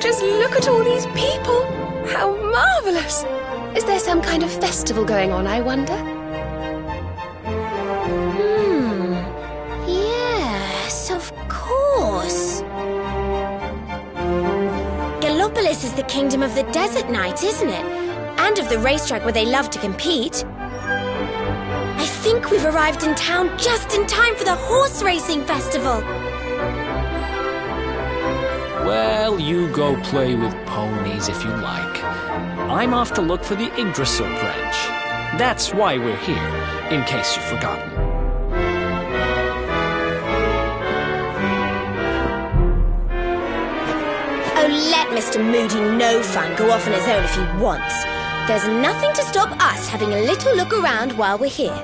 Just look at all these people. How marvelous. Is there some kind of festival going on, I wonder? Yes, of course. Gallopolis is the kingdom of the desert knight, isn't it? And of the racetrack where they love to compete. I think we've arrived in town just in time for the horse racing festival. Well, you go play with ponies if you like. I'm off to look for the Yggdrasil branch. That's why we're here, in case you've forgotten. Oh, let Mr. Moody No Fun go off on his own if he wants. There's nothing to stop us having a little look around while we're here.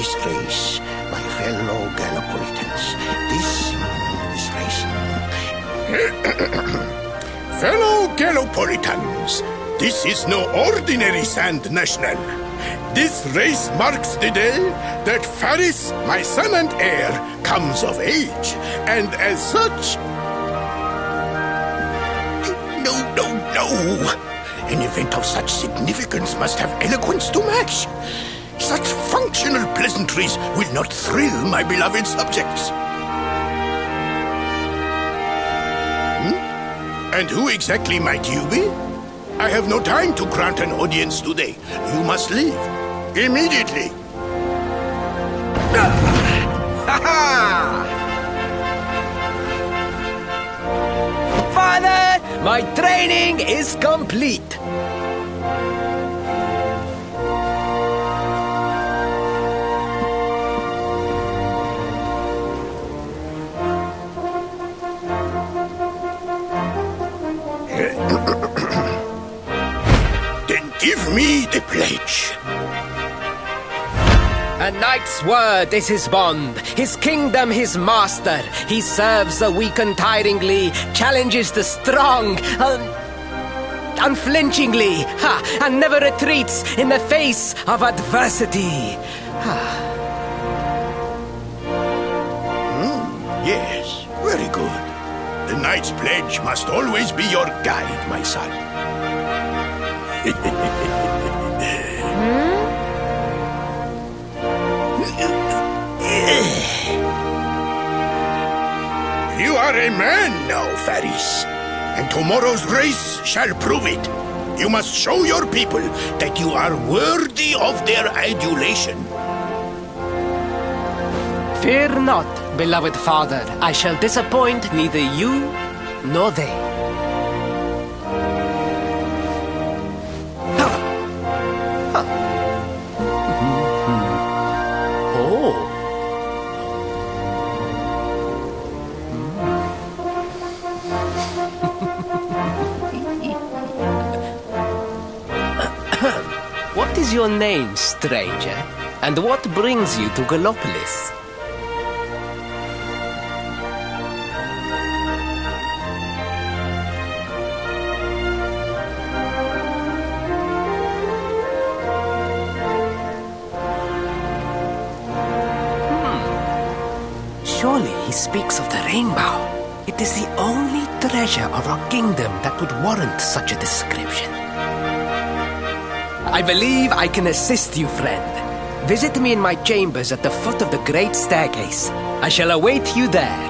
disgrace, my fellow Gallopolitans. This race. Fellow Gallopolitans, this is no ordinary Sand National. This race marks the day that Faris, my son and heir, comes of age, and as such... No. An event of such significance must have eloquence to match. Such functional pleasantries will not thrill my beloved subjects. And who exactly might you be? I have no time to grant an audience today. You must leave. Immediately. Father, my training is complete. Then give me the pledge. A knight's word is his bond, his kingdom his master. He serves the weak untiringly, challenges the strong unflinchingly, and never retreats in the face of adversity. Yes, very good. The knight's pledge must always be your guide, my son. You are a man now, Faris, and tomorrow's race shall prove it. You must show your people that you are worthy of their adulation. Fear not, beloved father. I shall disappoint neither you nor they. What is your name, stranger? And what brings you to Gallopolis? Surely he speaks of the rainbow. It is the only treasure of our kingdom that would warrant such a description. I believe I can assist you, friend. Visit me in my chambers at the foot of the great staircase. I shall await you there.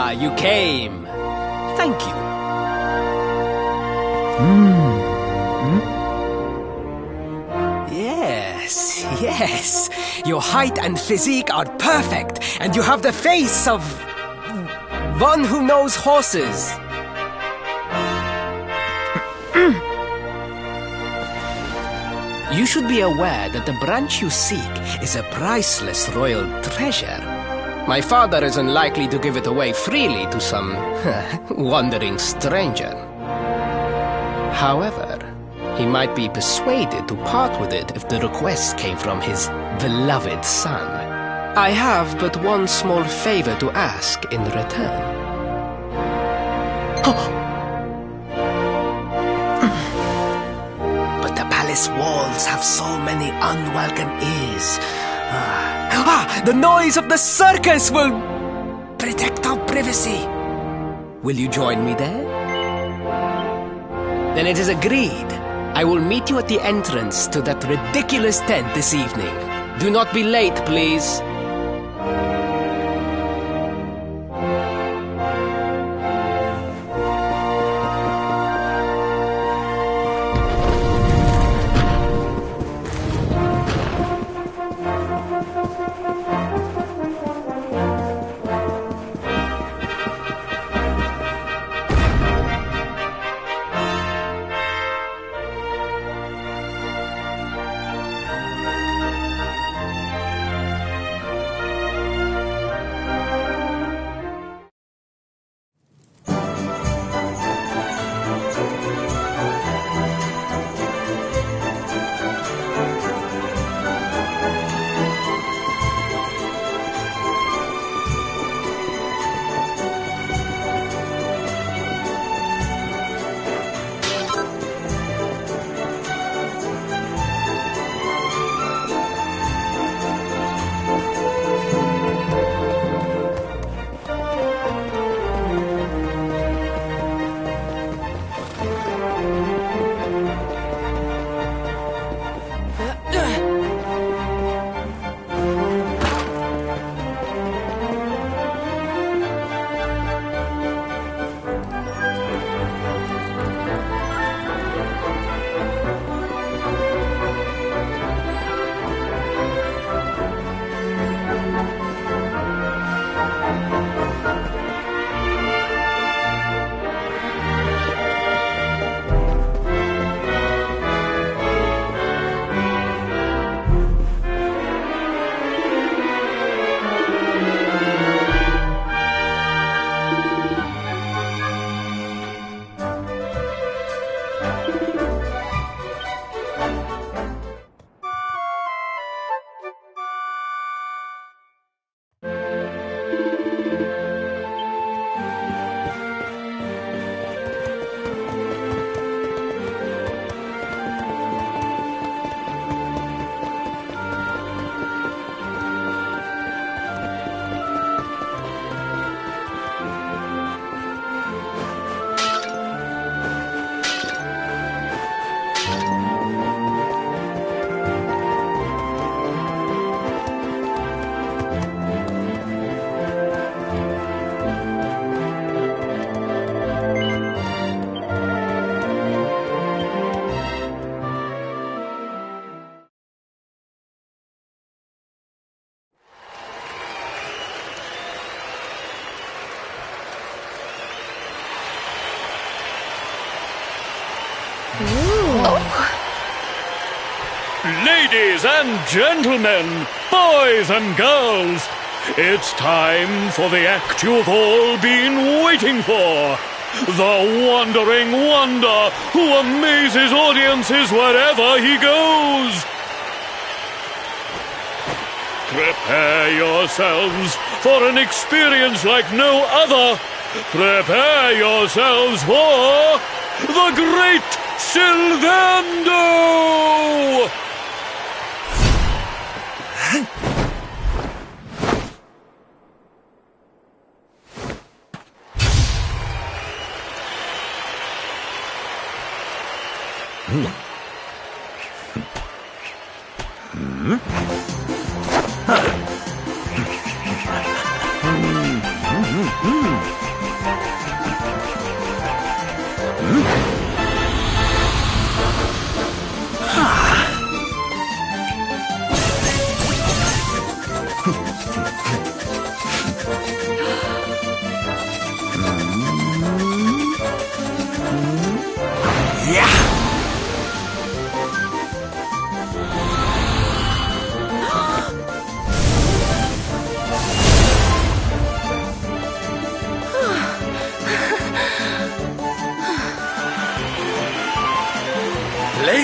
Ah, you came. Thank you. Yes. Your height and physique are perfect, and you have the face of one who knows horses. You should be aware that the branch you seek is a priceless royal treasure. My father is unlikely to give it away freely to some wandering stranger. However, he might be persuaded to part with it if the request came from his beloved son. I have but one small favor to ask in return. But the palace walls have so many unwelcome ears. The noise of the circus will protect our privacy. Will you join me there? Then it is agreed. I will meet you at the entrance to that ridiculous tent this evening. Do not be late, please. Ladies and gentlemen, boys and girls, it's time for the act you've all been waiting for. The Wandering Wonder who amazes audiences wherever he goes. Prepare yourselves for an experience like no other. Prepare yourselves for the Great Sylvando!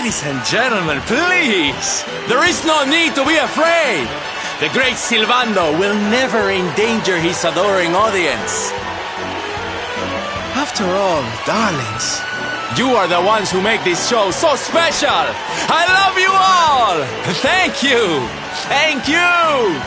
Ladies and gentlemen, please! There is no need to be afraid! The great Silvando will never endanger his adoring audience. After all, darlings, you are the ones who make this show so special! I love you all! Thank you! Thank you!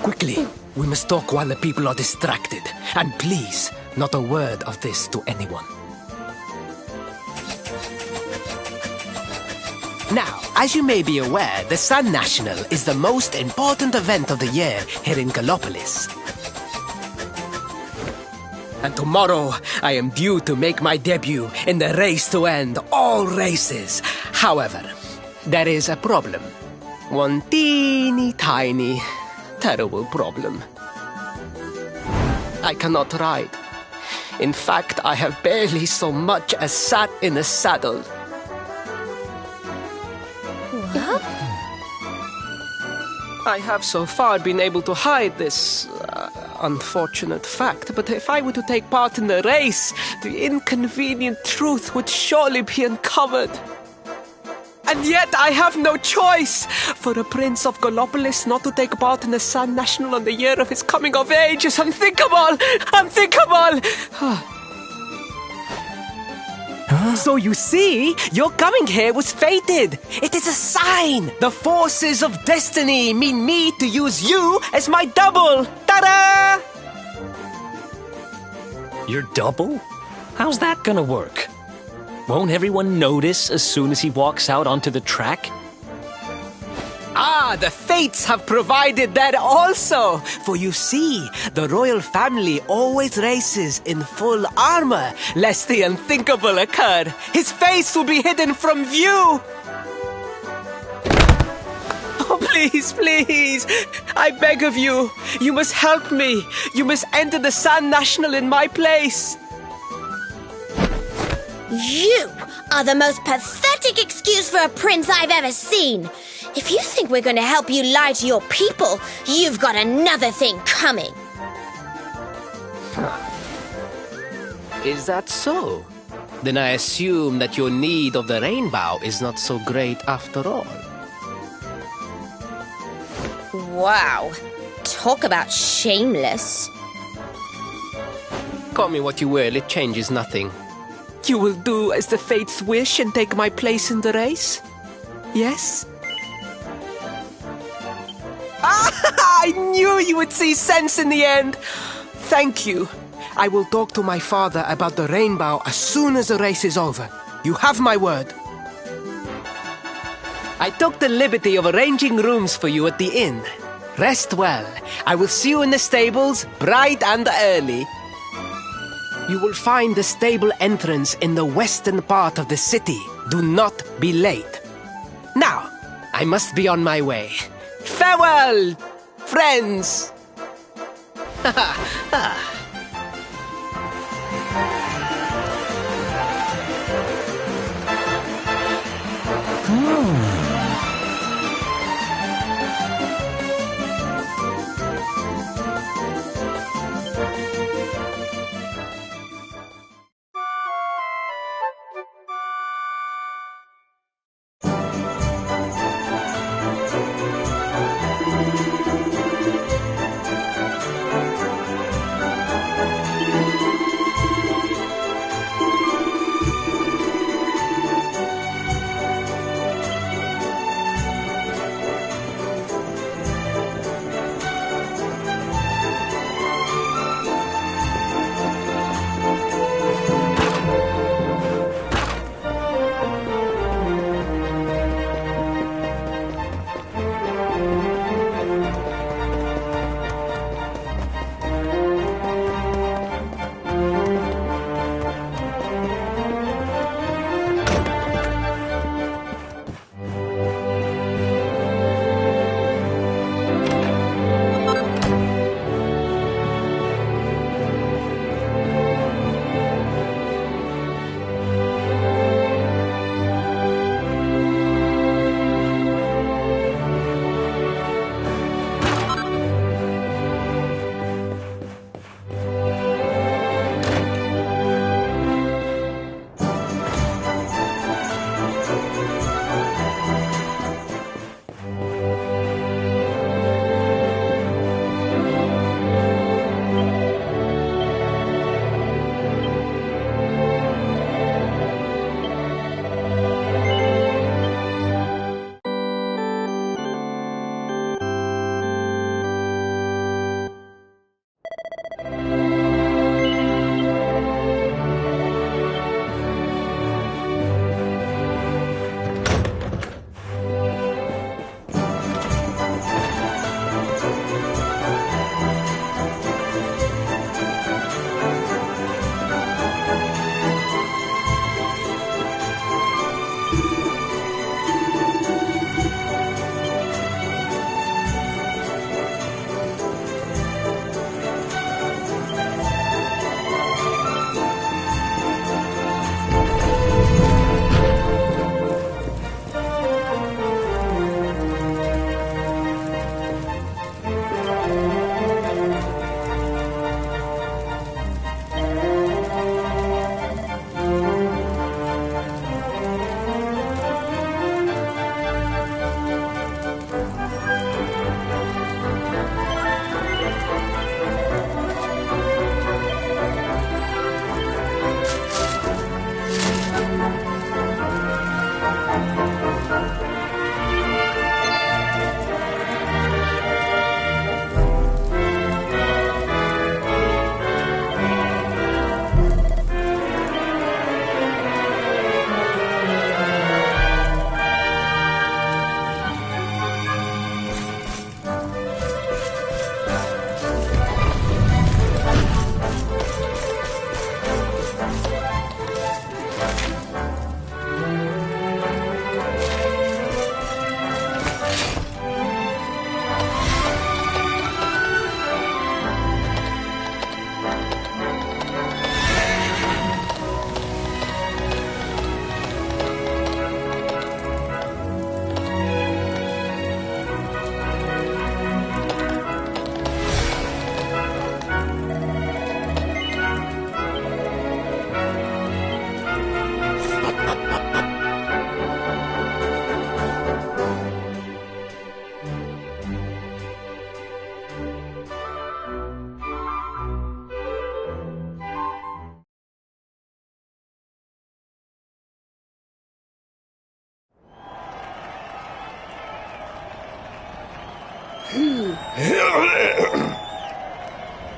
Quickly, we must talk while the people are distracted. And please, not a word of this to anyone. Now, as you may be aware, the Sun National is the most important event of the year here in Gallopolis. And tomorrow, I am due to make my debut in the race to end all races. However, there is a problem. One teeny tiny, terrible problem. I cannot ride. In fact, I have barely so much as sat in a saddle. What? I have so far been able to hide this unfortunate fact, but if I were to take part in the race, the inconvenient truth would surely be uncovered. And yet I have no choice. For a prince of Gallopolis not to take part in the Sun National on the year of his coming of age is unthinkable! Unthinkable! So you see, your coming here was fated. It is a sign. The forces of destiny mean me to use you as my double. Ta-da! Your double? How's that gonna work? Won't everyone notice as soon as he walks out onto the track? Ah, the fates have provided that also. For you see, the royal family always races in full armor, lest the unthinkable occur. His face will be hidden from view. Oh, please, please, I beg of you, you must help me. You must enter the Sun National in my place. You are the most pathetic excuse for a prince I've ever seen. If you think we're going to help you lie to your people, you've got another thing coming. Is that so? Then I assume that your need of the rainbow is not so great after all. Wow. Talk about shameless. Call me what you will, it changes nothing. You will do as the fates wish and take my place in the race? Yes? I knew you would see sense in the end. Thank you. I will talk to my father about the rainbow as soon as the race is over. You have my word. I took the liberty of arranging rooms for you at the inn. Rest well. I will see you in the stables, bright and early. You will find the stable entrance in the western part of the city. Do not be late. Now, I must be on my way. Farewell, friends!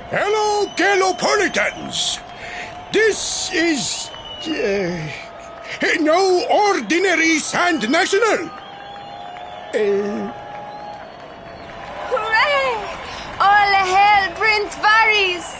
Hello, Galopolitans! This is... no ordinary Sand National! Hooray! All hail Prince Varys!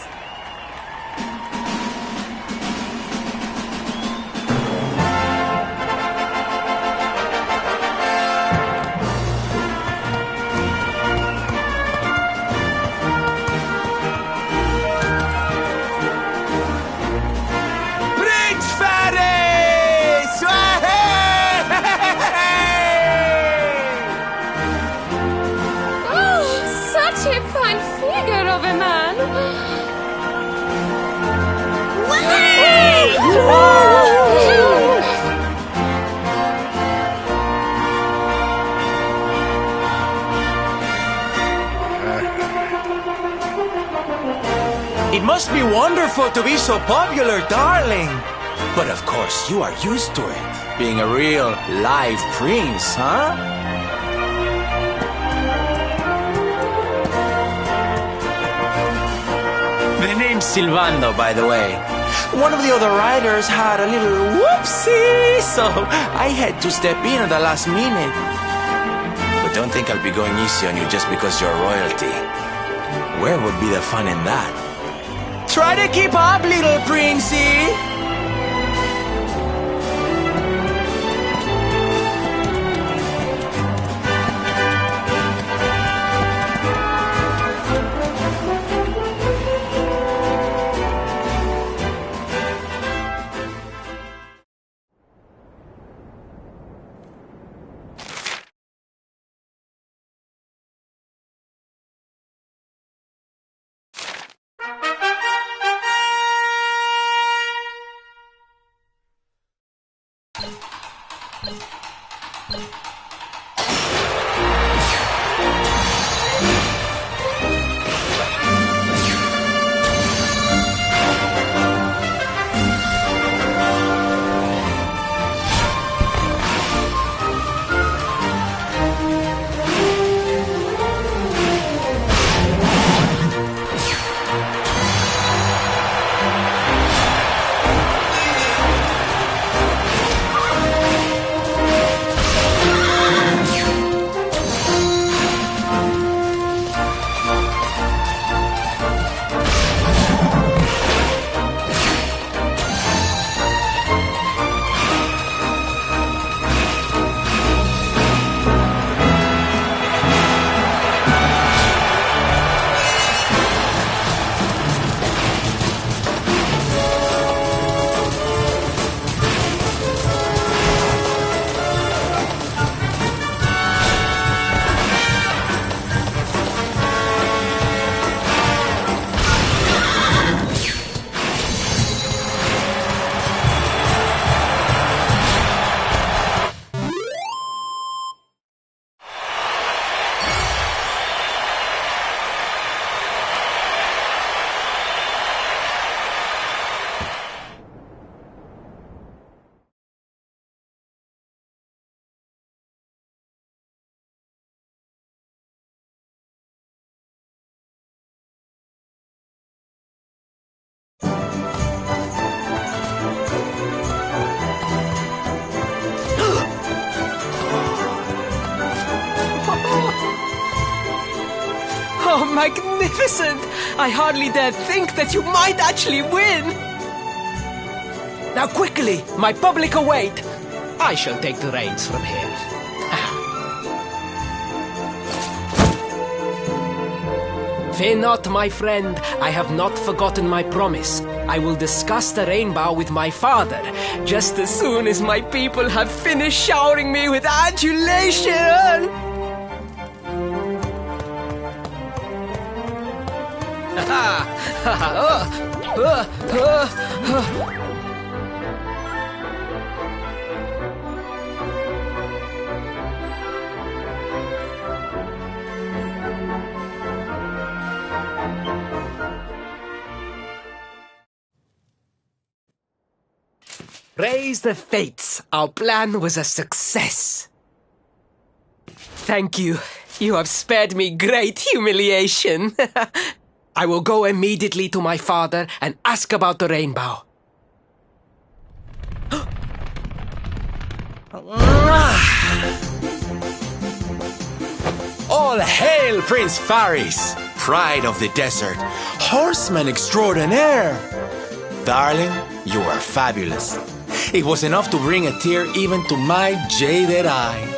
It must be wonderful to be so popular, darling. But of course, you are used to it. Being a real, live prince, huh? The name's Silvando, by the way. One of the other riders had a little whoopsie, so I had to step in at the last minute. But don't think I'll be going easy on you just because you're royalty. Where would be the fun in that? Try to keep up, little princey! Oh, magnificent! I hardly dare think that you might actually win! Now quickly, my public await! I shall take the reins from here. Fear not, my friend. I have not forgotten my promise. I will discuss the rainbow with my father, just as soon as my people have finished showering me with adulation! Praise the fates, our plan was a success. Thank you. You have spared me great humiliation. I will go immediately to my father and ask about the rainbow. All hail Prince Faris, pride of the desert, horseman extraordinaire. Darling, you are fabulous. It was enough to bring a tear even to my jaded eye.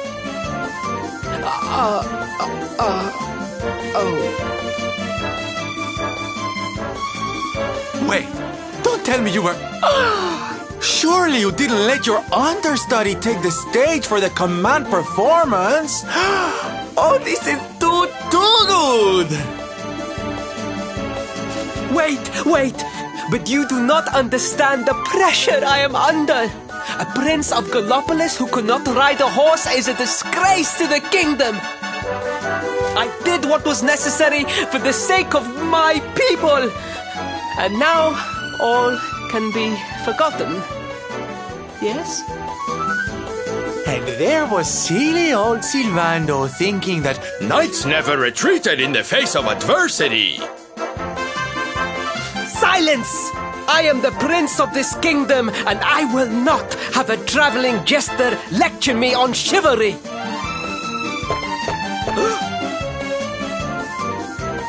Wait, don't tell me you were... Surely you didn't let your understudy take the stage for the command performance? Oh, this is too good! Wait! But you do not understand the pressure I am under. A prince of Gallopolis who could not ride a horse is a disgrace to the kingdom. I did what was necessary for the sake of my people. And now all can be forgotten. Yes? And there was silly old Silvando thinking that knights never retreated in the face of adversity. Silence! I am the prince of this kingdom, and I will not have a traveling jester lecture me on chivalry.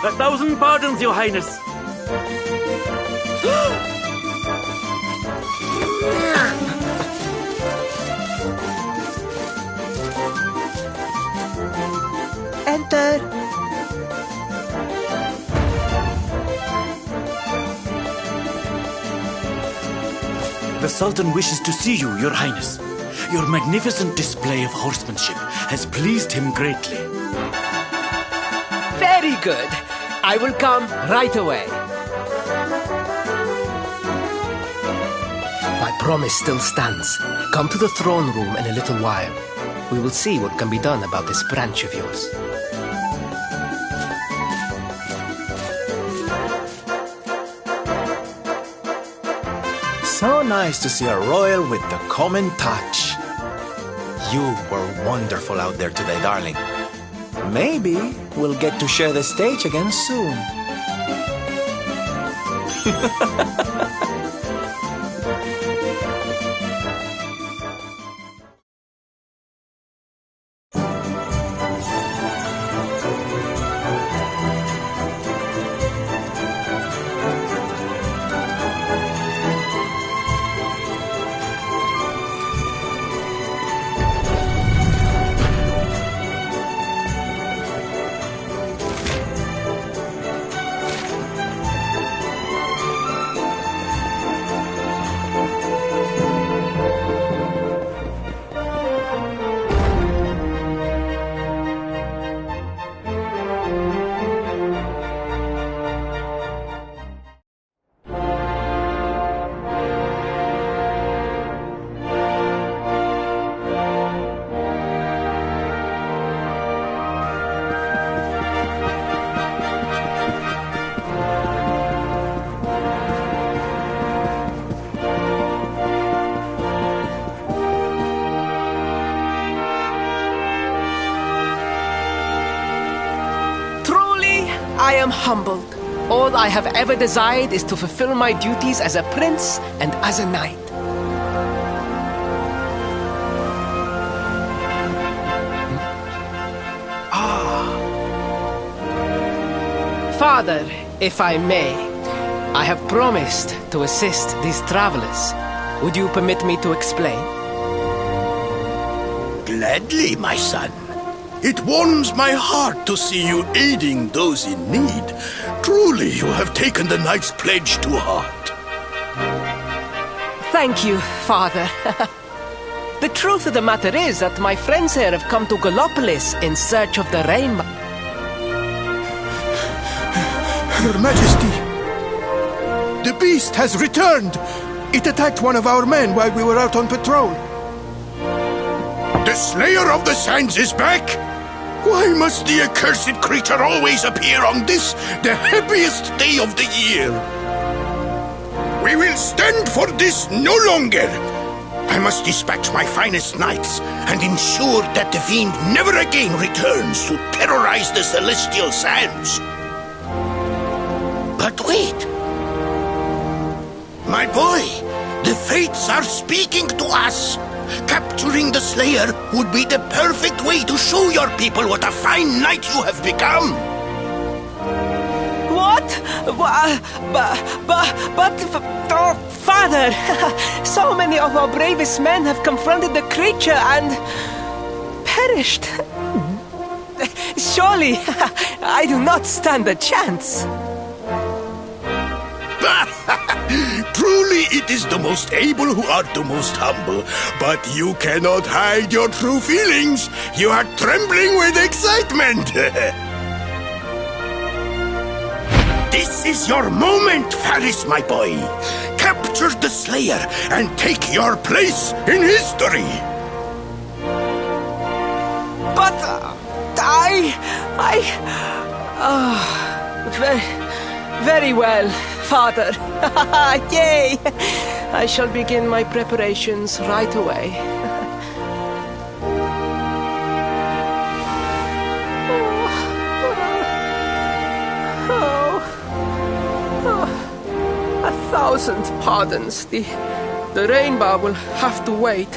1,000 pardons, Your Highness. Enter. The Sultan wishes to see you, Your Highness. Your magnificent display of horsemanship has pleased him greatly. Very good. I will come right away. My promise still stands. Come to the throne room in a little while. We will see what can be done about this branch of yours. So nice to see a royal with the common touch. You were wonderful out there today, darling. Maybe we'll get to share the stage again soon. I am humbled. All I have ever desired is to fulfill my duties as a prince and as a knight. Father, if I may, I have promised to assist these travelers. Would you permit me to explain? Gladly, my son. It warms my heart to see you aiding those in need. Truly, you have taken the knight's pledge to heart. Thank you, Father. The truth of the matter is that my friends here have come to Gallopolis in search of the rainbow. Your Majesty, the beast has returned. It attacked one of our men while we were out on patrol. The Slayer of the Sands is back? Why must the accursed creature always appear on this, the happiest day of the year? We will stand for this no longer. I must dispatch my finest knights and ensure that the fiend never again returns to terrorize the celestial sands. But wait! My boy, the fates are speaking to us. Capturing the Slayer would be the perfect way to show your people what a fine knight you have become. What? Oh, Father, so many of our bravest men have confronted the creature and perished. Surely, I do not stand a chance. Truly, it is the most able who are the most humble. But you cannot hide your true feelings. You are trembling with excitement. This is your moment, Faris, my boy. Capture the Slayer and take your place in history. But very well, Father. Yay! I shall begin my preparations right away. A thousand pardons. The rainbow will have to wait.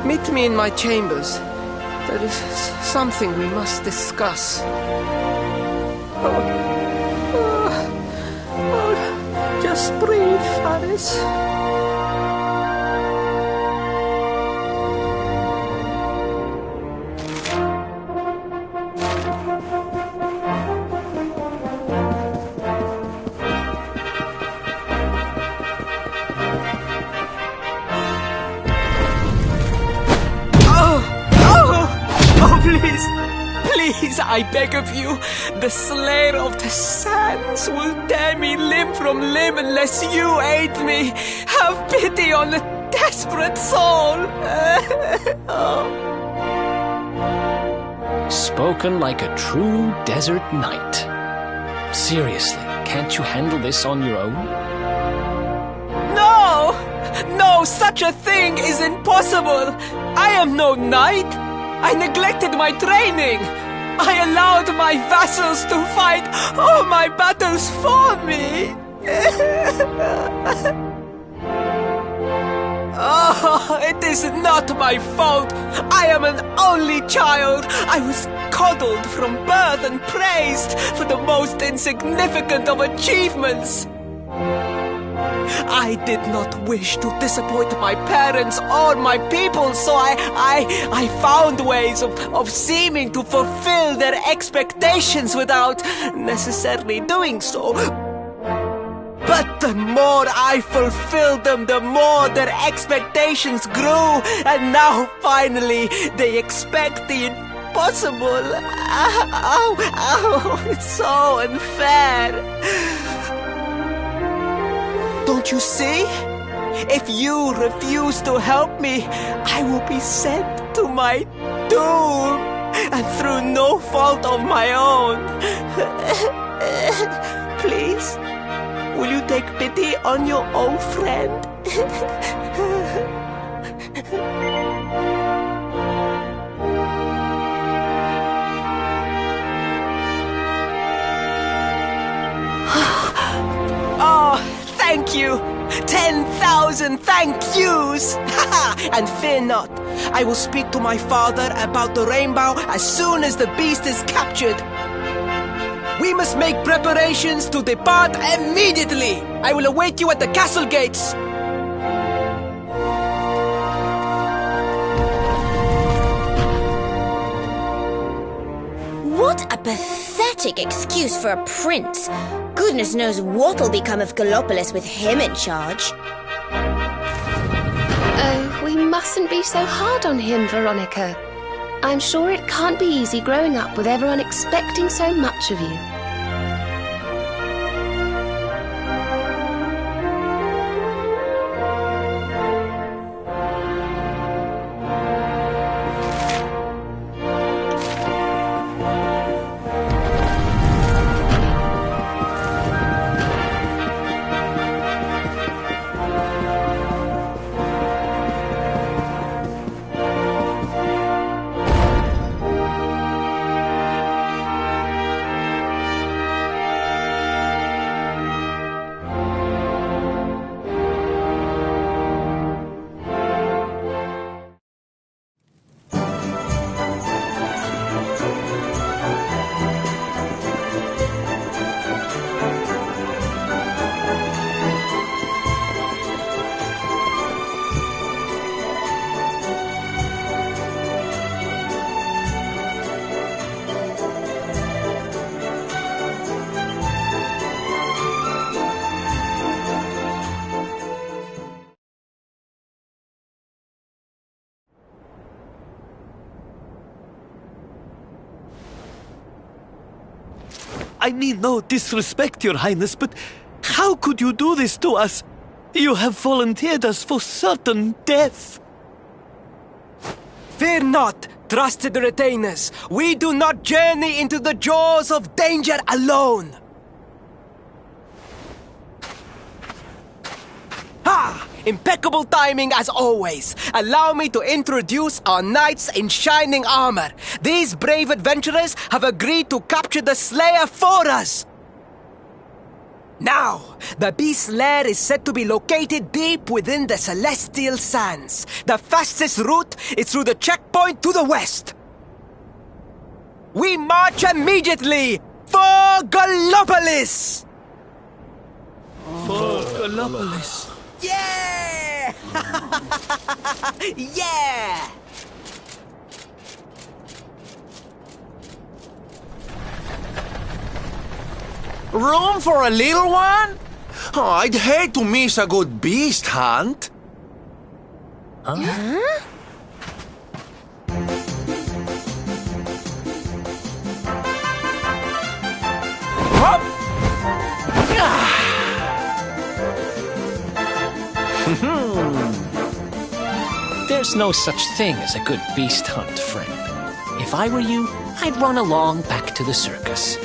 Meet me in my chambers. There is something we must discuss. Just breathe, Faris. Please, I beg of you, the Slayer of the Sands will tear me limb from limb unless you aid me. Have pity on a desperate soul. Spoken like a true desert knight. Seriously, can't you handle this on your own? No, such a thing is impossible. I am no knight. I neglected my training. I allowed my vassals to fight all my battles for me. Oh, it is not my fault. I am an only child. I was coddled from birth and praised for the most insignificant of achievements. I did not wish to disappoint my parents or my people, so I found ways of seeming to fulfill their expectations without necessarily doing so. But the more I fulfilled them, the more their expectations grew, and now finally they expect the impossible. It's so unfair. Don't you see? If you refuse to help me, I will be sent to my doom, and through no fault of my own. Please, will you take pity on your old friend? Oh, thank you! 10,000 thank yous! And fear not, I will speak to my father about the rainbow as soon as the beast is captured. We must make preparations to depart immediately. I will await you at the castle gates. What a pathetic excuse for a prince. Goodness knows what'll become of Gallopolis with him in charge. Oh, we mustn't be so hard on him, Veronica. I'm sure it can't be easy growing up with everyone expecting so much of you. I mean no disrespect, Your Highness, but how could you do this to us? You have volunteered us for certain death. Fear not, trusted retainers. We do not journey into the jaws of danger alone. Ha! Impeccable timing as always. Allow me to introduce our knights in shining armor. These brave adventurers have agreed to capture the Slayer for us. Now, the beast's lair is said to be located deep within the Celestial Sands. The fastest route is through the checkpoint to the west. We march immediately for Gallopolis! For Gallopolis. Yeah! Yeah! Room for a little one? Oh, I'd hate to miss a good beast hunt. Huh? Hop! There's no such thing as a good beast hunt, friend. If I were you, I'd run along back to the circus.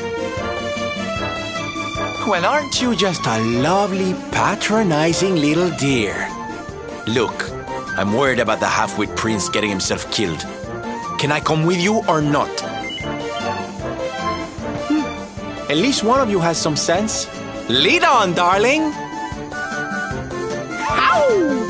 Well, aren't you just a lovely, patronizing little dear? Look, I'm worried about the half-wit prince getting himself killed. Can I come with you or not? At least one of you has some sense. Lead on, darling! Ow!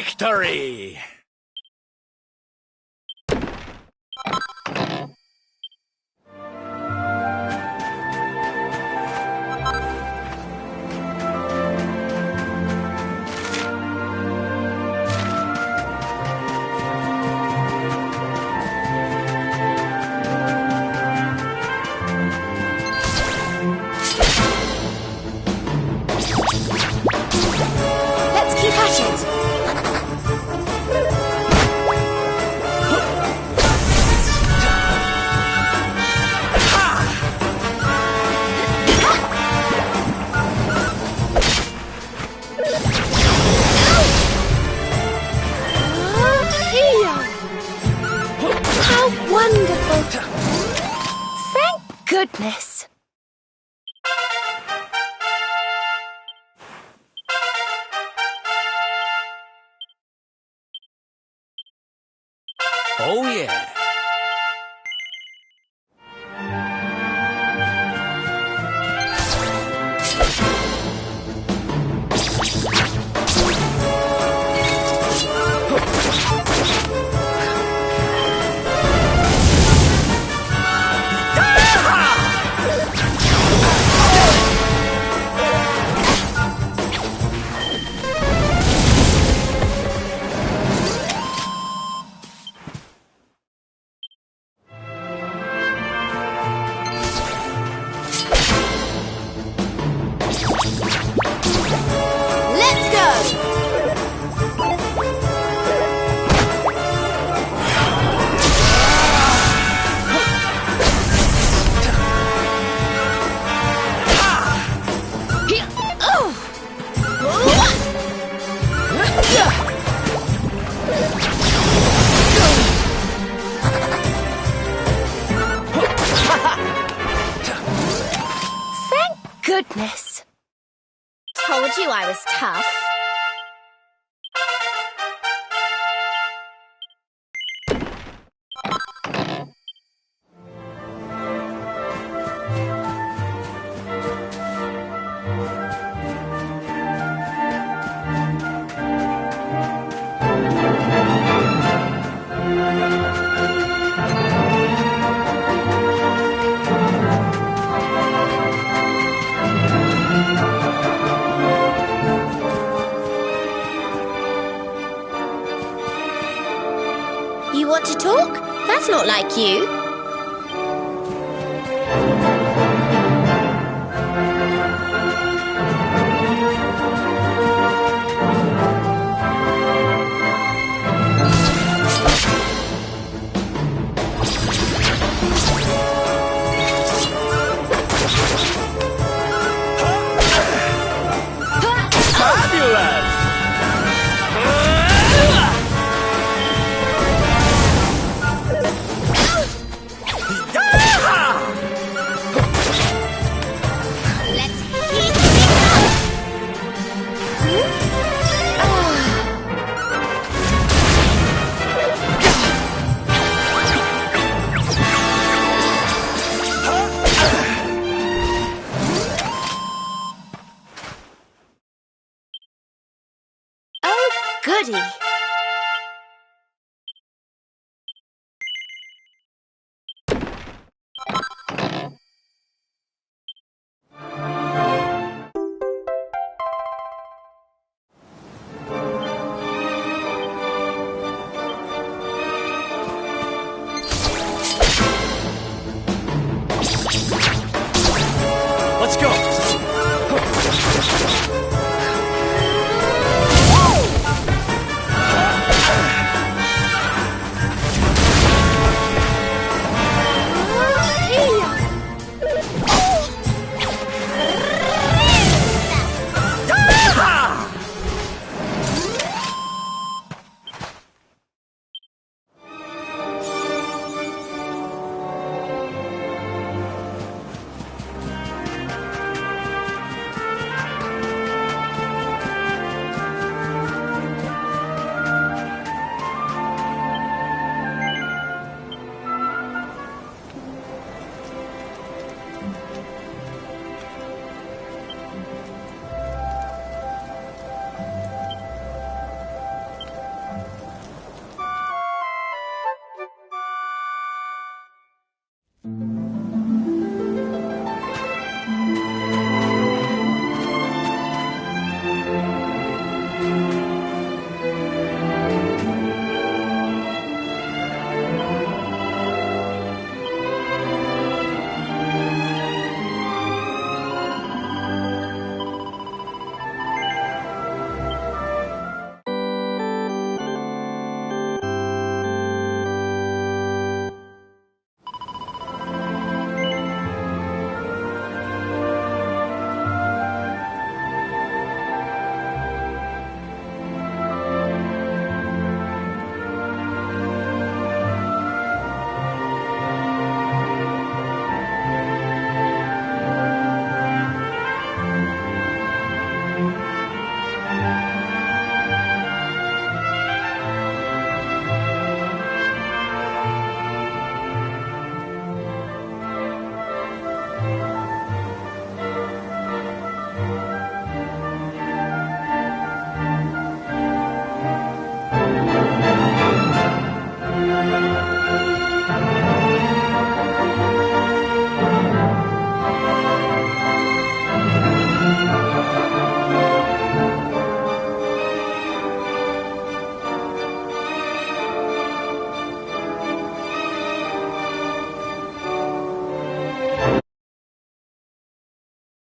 Victory! Let's keep at it. How wonderful! Thank goodness. Oh, yeah. Let's go. Thank goodness. Told you I was tough. You want to talk? That's not like you. Fabulous! Let's heat things up. Oh, goody.